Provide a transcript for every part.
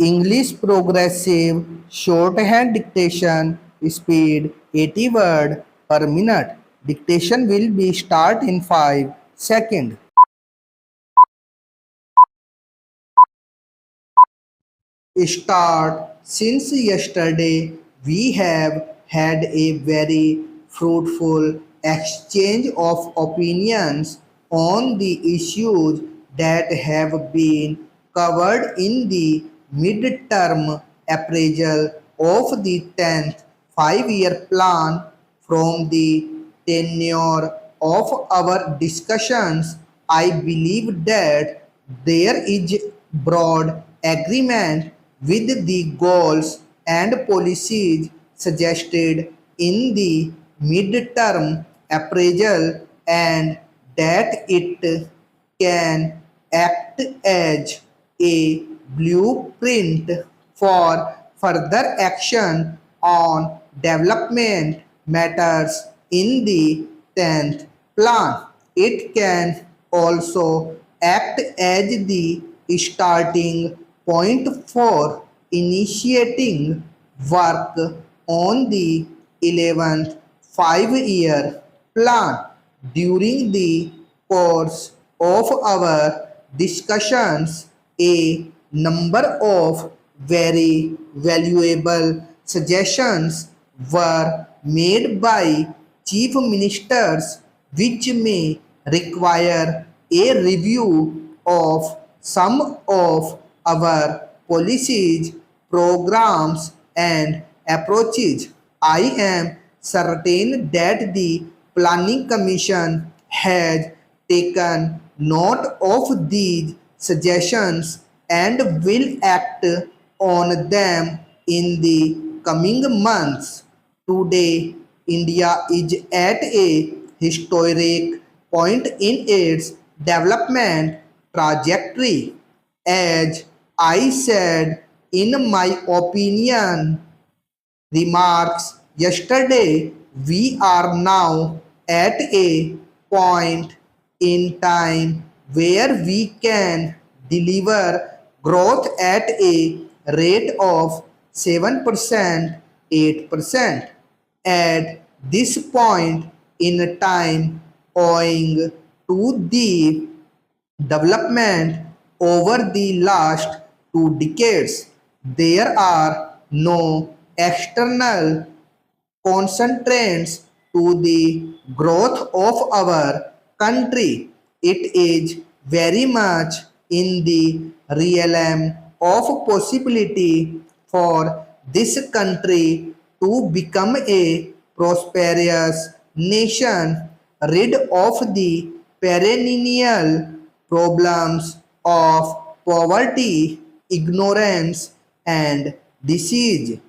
English Progressive Shorthand Dictation Speed 80 word per minute. Dictation will be start in 5 seconds. Start. Since yesterday, we have had a very fruitful exchange of opinions on the issues that have been covered in the mid-term appraisal of the 10th five-year plan. From the tenure of our discussions, I believe that there is broad agreement with the goals and policies suggested in the mid-term appraisal, and that it can act as a blueprint for further action on development matters in the 10th plan. It can also act as the starting point for initiating work on the 11th five-year plan. During the course of our discussions, a number of very valuable suggestions were made by chief ministers which may require a review of some of our policies, programs, and approaches. I am certain that the Planning Commission has taken note of these suggestions and will act on them in the coming months. Today, India is at a historic point in its development trajectory. As I said in my opinion remarks yesterday, we are now at a point in time where we can deliver growth at a rate of 7%, 8%. At this point in time, owing to the development over the last 2 decades, there are no external constraints to the growth of our country. It is very much in the realm of possibility for this country to become a prosperous nation, rid of the perennial problems of poverty, ignorance, and disease.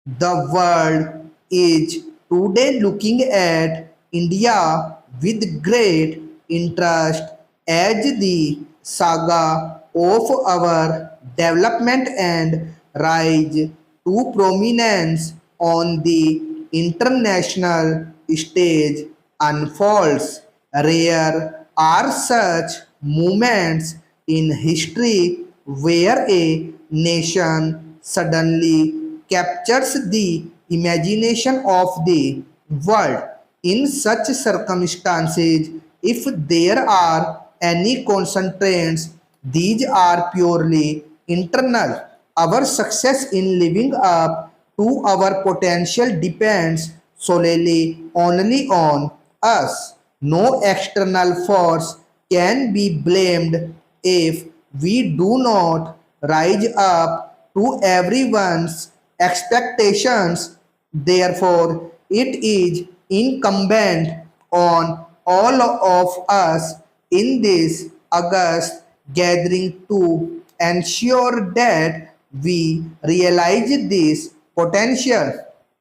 The world is today looking at India with great interest as the saga of our development and rise to prominence on the international stage unfolds. Rare are such moments in history where a nation suddenly captures the imagination of the world. In such circumstances, if there are any constraints, these are purely internal. Our success in living up to our potential depends solely only on us. No external force can be blamed if we do not rise up to everyone's expectations. Therefore, it is incumbent on all of us in this August gathering to ensure that we realize this potential.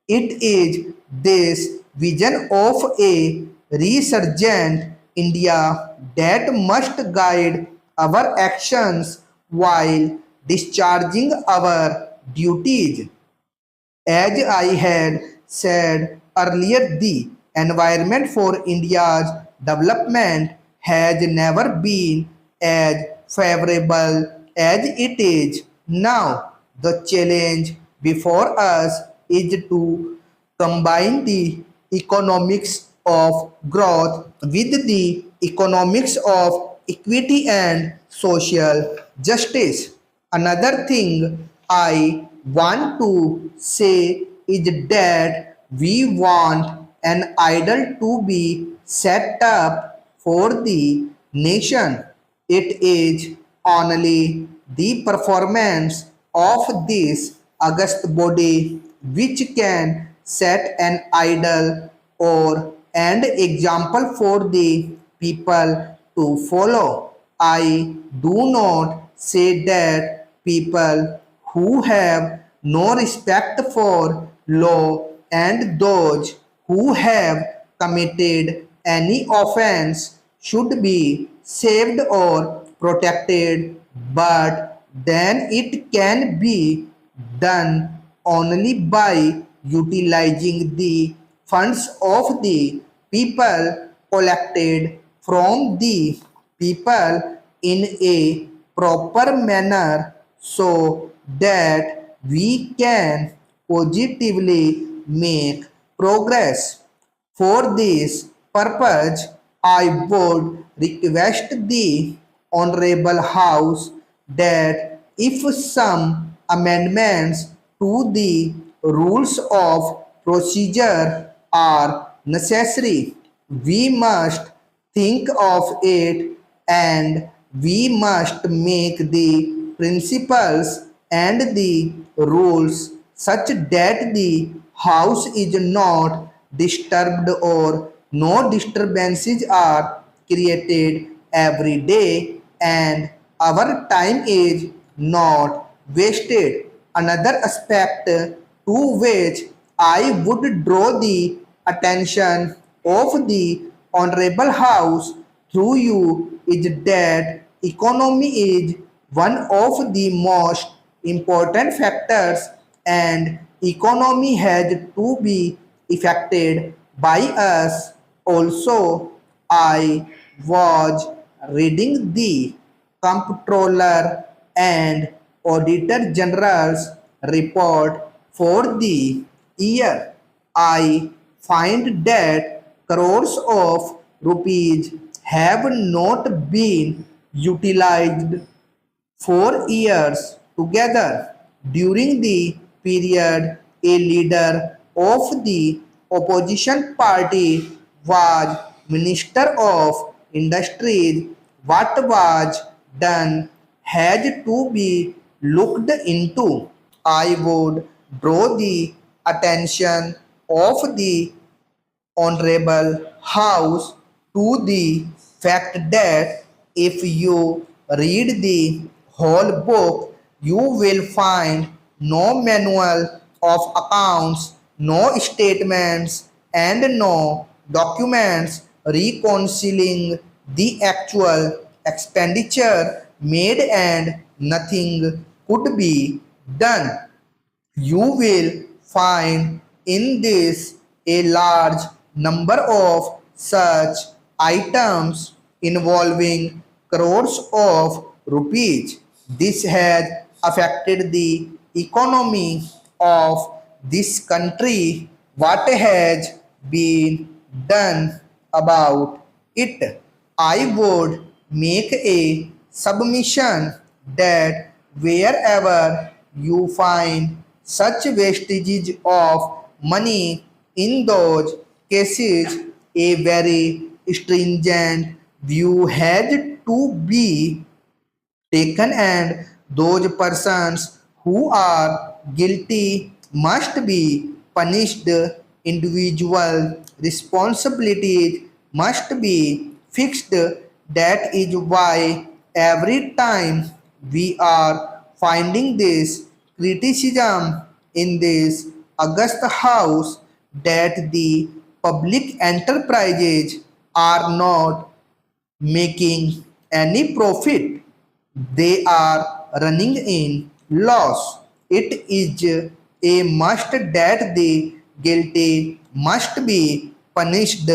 It is this vision of a resurgent India that must guide our actions while discharging our duties. As I had said earlier, the environment for India's development has never been as favorable as it is Now, the challenge before us is to combine the economics of growth with the economics of equity and social justice. Another thing I want to say is that we want an idol to be set up for the nation. It is only the performance of this august body which can set an idol or an example for the people to follow. I do not say that people who have no respect for law and those who have committed any offense should be saved or protected, but then it can be done only by utilizing the funds of the people collected from the people in a proper manner so that we can positively make progress. For this purpose, I would request the Honorable House that if some amendments to the rules of procedure are necessary, we must think of it and we must make the principles and the rules such that the house is not disturbed or no disturbances are created every day and our time is not wasted. Another aspect to which I would draw the attention of the Honorable House through you is that economy is one of the most important factors and economy has to be affected by us. Also, I was reading the Comptroller and Auditor General's report for the year. I find that crores of rupees have not been utilized for years together. During the period, a leader of the opposition party was Minister of Industries. What was done had to be looked into. I would draw the attention of the Honorable House to the fact that if you read the whole book, you will find no manual of accounts, no statements, and no documents reconciling the actual expenditure made and nothing could be done. You will find in this a large number of such items involving crores of rupees. This has affected the economy of this country. What has been done about it? I would make a submission that wherever you find such wastages of money in those cases, a very stringent view has to be taken and those persons who are guilty must be punished. Individual responsibilities must be fixed. That is why every time we are finding this criticism in this august house that the public enterprises are not making any profit, they are running in loss. It is a must that the guilty must be punished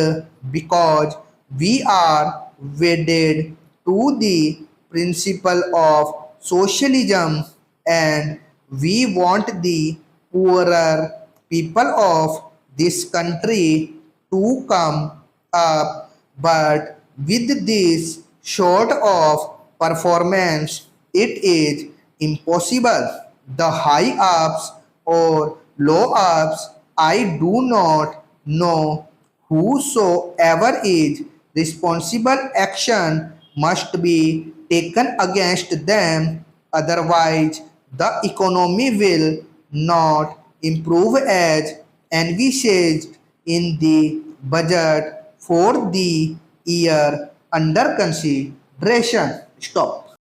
because we are wedded to the principle of socialism and we want the poorer people of this country to come up, but with this sort of performance, it is impossible. The high ups or low ups, I do not know. Whosoever is responsible, action must be taken against them, otherwise, the economy will not improve as envisaged in the budget for the year under consideration. Stop.